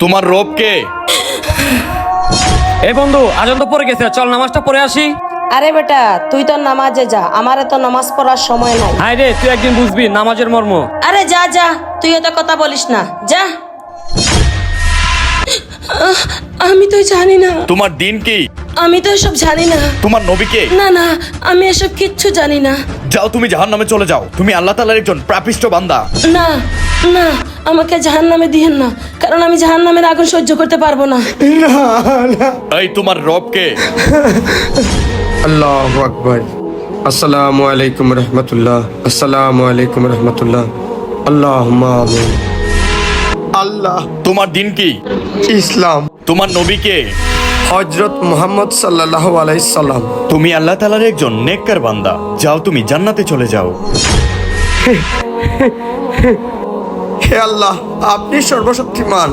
তোমার রব কে? এই বন্ধু আজান তো পড়ে গেছে, চল নামাজটা পড়ে আসি। আরে বেটা, তুই তো নামাজে যা, আমারে তো নামাজ পড়ার সময় নাই। হাই রে, তুই একদিন বুঝবি নামাজের মর্ম। আরে যা যা, তুই এত কথা বলিস না, যা। আমি তো জানি না। তোমার দিন কি? আমি তো এসব জানি না। তোমার নবী কে? না না, আমি এসব কিচ্ছু জানি না। যাও, তুমি জাহান্নামে চলে যাও। তুমি আল্লাহ তাআলার একজন পাপিষ্ঠ বান্দা। না না, আমাকে জাহান্নামে দিয়েন না, কারণ আমি জাহান্নামের আগুন সহ্য করতে পারবো না। এই তোমার রব কে? আল্লাহু আকবার। আসসালামু আলাইকুম রহমতুল্লাহ। আসসালামু আলাইকুম রহমতুল্লাহ। আল্লাহুম্মা আমিন। আল্লাহ। তোমার দিন কি? ইসলাম। তোমার নবী কে? হযরত মুহাম্মদ সাল্লাল্লাহু আলাইহি সাল্লাম। তুমি আল্লাহ তাআলার একজন নেককার বান্দা। যাও, তুমি জান্নাতে চলে যাও। হে আল্লাহ, আপনি সর্বশক্তিমান।